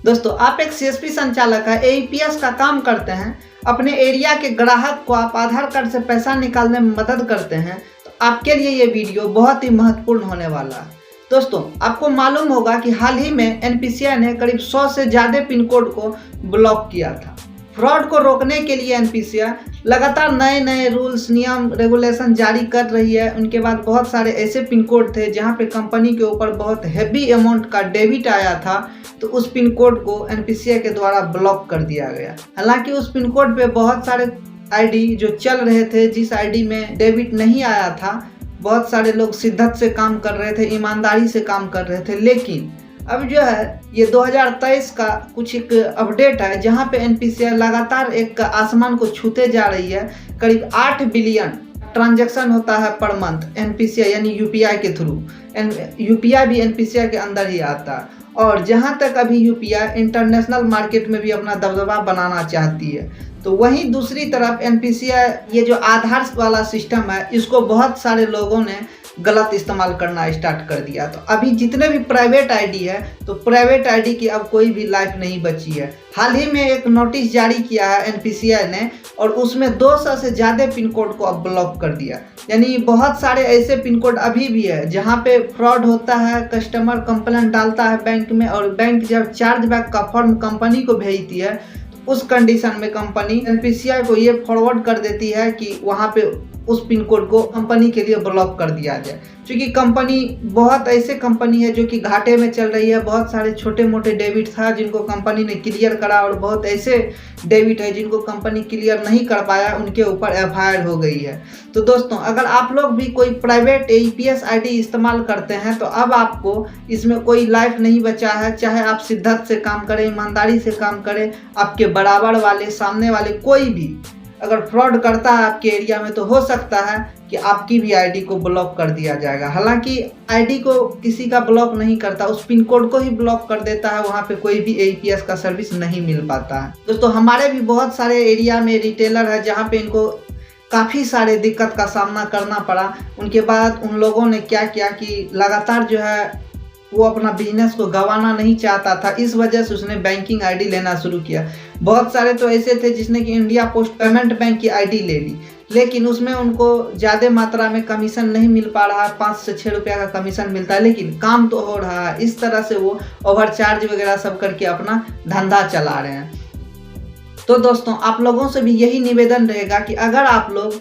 दोस्तों, आप एक सीएसपी संचालक है, एईपीएस का काम करते हैं, अपने एरिया के ग्राहक को आप आधार कार्ड से पैसा निकालने में मदद करते हैं, तो आपके लिए ये वीडियो बहुत ही महत्वपूर्ण होने वाला है। दोस्तों, आपको मालूम होगा कि हाल ही में एनपीसीआई ने करीब 100 से ज़्यादा पिन कोड को ब्लॉक किया था। फ्रॉड को रोकने के लिए एनपीसीआई लगातार नए नए रूल्स, नियम, रेगुलेशन जारी कर रही है। उनके बाद बहुत सारे ऐसे पिन कोड थे जहां पे कंपनी के ऊपर बहुत हैवी अमाउंट का डेबिट आया था, तो उस पिन कोड को एनपीसीआई के द्वारा ब्लॉक कर दिया गया। हालांकि उस पिन कोड पे बहुत सारे आईडी जो चल रहे थे, जिस आईडी में डेबिट नहीं आया था, बहुत सारे लोग शिद्दत से काम कर रहे थे, ईमानदारी से काम कर रहे थे। लेकिन अब जो है ये 2023 का कुछ एक अपडेट है जहां पे एनपीसीआई लगातार एक आसमान को छूते जा रही है। करीब 8 बिलियन ट्रांजैक्शन होता है पर मंथ एनपीसीआई यानी यूपीआई के थ्रू। यूपीआई भी एनपीसीआई के अंदर ही आता है, और जहां तक अभी यूपीआई इंटरनेशनल मार्केट में भी अपना दबदबा बनाना चाहती है, तो वहीं दूसरी तरफ एनपीसीआई ये जो आधार वाला सिस्टम है, इसको बहुत सारे लोगों ने गलत इस्तेमाल करना स्टार्ट कर दिया। तो अभी जितने भी प्राइवेट आईडी है, तो प्राइवेट आईडी की अब कोई भी लाइफ नहीं बची है। हाल ही में एक नोटिस जारी किया है एनपीसीआई ने, और उसमें 200 से ज़्यादा पिन कोड को अब ब्लॉक कर दिया। यानी बहुत सारे ऐसे पिन कोड अभी भी है जहां पे फ्रॉड होता है, कस्टमर कंप्लेंट डालता है बैंक में, और बैंक जब चार्जबैक का फॉर्म कंपनी को भेजती है, तो उस कंडीशन में कंपनी एनपीसीआई को ये फॉरवर्ड कर देती है कि वहां पे उस पिन कोड को कंपनी के लिए ब्लॉक कर दिया जाए। क्योंकि कंपनी बहुत ऐसे कंपनी है जो कि घाटे में चल रही है। बहुत सारे छोटे मोटे डेबिट था जिनको कंपनी ने क्लियर करा, और बहुत ऐसे डेबिट है जिनको कंपनी क्लियर नहीं कर पाया, उनके ऊपर एफआईआर हो गई है। तो दोस्तों, अगर आप लोग भी कोई प्राइवेट एईपीएस आईडी इस्तेमाल करते हैं, तो अब आपको इसमें कोई लाइफ नहीं बचा है। चाहे आप शिद्दत से काम करें, ईमानदारी से काम करें, आपके बराबर वाले, सामने वाले कोई भी अगर फ्रॉड करता है आपके एरिया में, तो हो सकता है कि आपकी भी आईडी को ब्लॉक कर दिया जाएगा। हालांकि आईडी को किसी का ब्लॉक नहीं करता, उस पिन कोड को ही ब्लॉक कर देता है। वहां पे कोई भी एईपीएस का सर्विस नहीं मिल पाता है। दोस्तों, हमारे भी बहुत सारे एरिया में रिटेलर है जहां पे इनको काफ़ी सारे दिक्कत का सामना करना पड़ा। उनके बाद उन लोगों ने क्या किया कि लगातार जो है वो अपना बिजनेस को गंवाना नहीं चाहता था, इस वजह से उसने बैंकिंग आईडी लेना शुरू किया। बहुत सारे तो ऐसे थे जिसने कि इंडिया पोस्ट पेमेंट बैंक की आईडी ले ली, लेकिन उसमें उनको ज़्यादा मात्रा में कमीशन नहीं मिल पा रहा है। 5 से 6 रुपया का कमीशन मिलता है, लेकिन काम तो हो रहा है। इस तरह से वो ओवरचार्ज वगैरह सब करके अपना धंधा चला रहे हैं। तो दोस्तों, आप लोगों से भी यही निवेदन रहेगा कि अगर आप लोग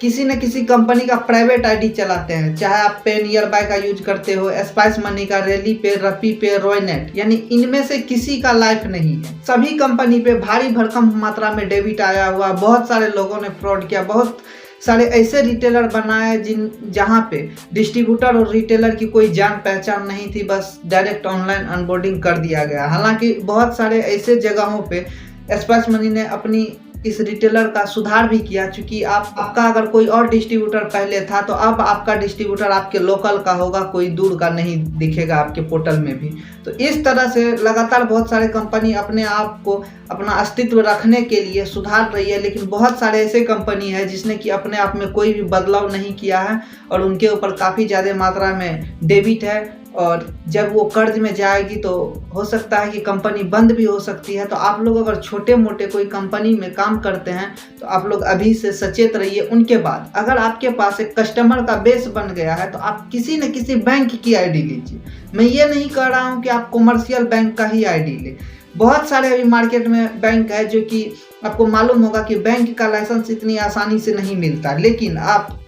किसी न किसी कंपनी का प्राइवेट आईडी चलाते हैं, चाहे आप पे नियर बाय का यूज करते हो, स्पाइस मनी का, रैली पे, रफी पे, रॉयनेट, यानी इनमें से किसी का लाइफ नहीं है। सभी कंपनी पे भारी भरकम मात्रा में डेबिट आया हुआ। बहुत सारे लोगों ने फ्रॉड किया। बहुत सारे ऐसे रिटेलर बनाए जहां पे डिस्ट्रीब्यूटर और रिटेलर की कोई जान पहचान नहीं थी, बस डायरेक्ट ऑनलाइन अनबोर्डिंग कर दिया गया। हालांकि बहुत सारे ऐसे जगहों पे स्पाइस मनी ने अपनी इस रिटेलर का सुधार भी किया। क्योंकि आपका अगर कोई और डिस्ट्रीब्यूटर पहले था, तो अब आपका डिस्ट्रीब्यूटर आपके लोकल का होगा, कोई दूर का नहीं दिखेगा आपके पोर्टल में भी। तो इस तरह से लगातार बहुत सारे कंपनी अपने आप को, अपना अस्तित्व रखने के लिए सुधार रही है। लेकिन बहुत सारे ऐसे कंपनी है जिसने कि अपने आप में कोई भी बदलाव नहीं किया है, और उनके ऊपर काफ़ी ज़्यादा मात्रा में डेबिट है, और जब वो कर्ज में जाएगी तो हो सकता है कि कंपनी बंद भी हो सकती है। तो आप लोग अगर छोटे मोटे कोई कंपनी में काम करते हैं, तो आप लोग अभी से सचेत रहिए। उनके बाद अगर आपके पास एक कस्टमर का बेस बन गया है, तो आप किसी न किसी बैंक की आईडी लीजिए। मैं ये नहीं कह रहा हूँ कि आप कॉमर्शियल बैंक का ही आईडी लें। बहुत सारे अभी मार्केट में बैंक है जो कि आपको मालूम होगा कि बैंक का लाइसेंस इतनी आसानी से नहीं मिलता, लेकिन आप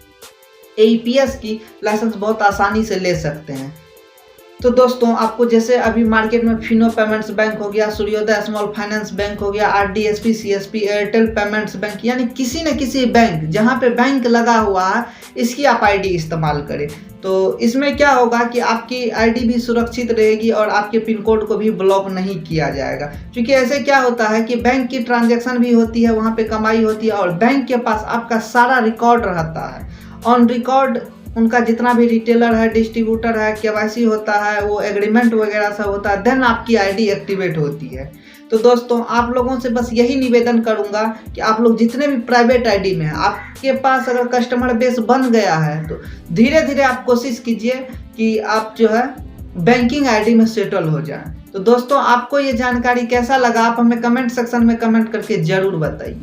एईपीएस की लाइसेंस बहुत आसानी से ले सकते हैं। तो दोस्तों, आपको जैसे अभी मार्केट में फिनो पेमेंट्स बैंक हो गया, सूर्योदय स्मॉल फाइनेंस बैंक हो गया, आरडीएसपी, सीएसपी, एयरटेल पेमेंट्स बैंक, यानी किसी न किसी बैंक जहां पे बैंक लगा हुआ है, इसकी आप आईडी इस्तेमाल करें। तो इसमें क्या होगा कि आपकी आईडी भी सुरक्षित रहेगी, और आपके पिन कोड को भी ब्लॉक नहीं किया जाएगा। क्योंकि ऐसे क्या होता है कि बैंक की ट्रांजैक्शन भी होती है, वहाँ पे कमाई होती है, और बैंक के पास आपका सारा रिकॉर्ड रहता है। ऑन रिकॉर्ड उनका जितना भी रिटेलर है, डिस्ट्रीब्यूटर है, केवाईसी होता है, वो एग्रीमेंट वगैरह सब होता है, देन आपकी आईडी एक्टिवेट होती है। तो दोस्तों, आप लोगों से बस यही निवेदन करूंगा कि आप लोग जितने भी प्राइवेट आईडी में हैं, आपके पास अगर कस्टमर बेस बन गया है, तो धीरे धीरे आप कोशिश कीजिए कि आप जो है बैंकिंग आईडी में सेटल हो जाए। तो दोस्तों आपको ये जानकारी कैसा लगा, आप हमें कमेंट सेक्शन में कमेंट करके जरूर बताइए।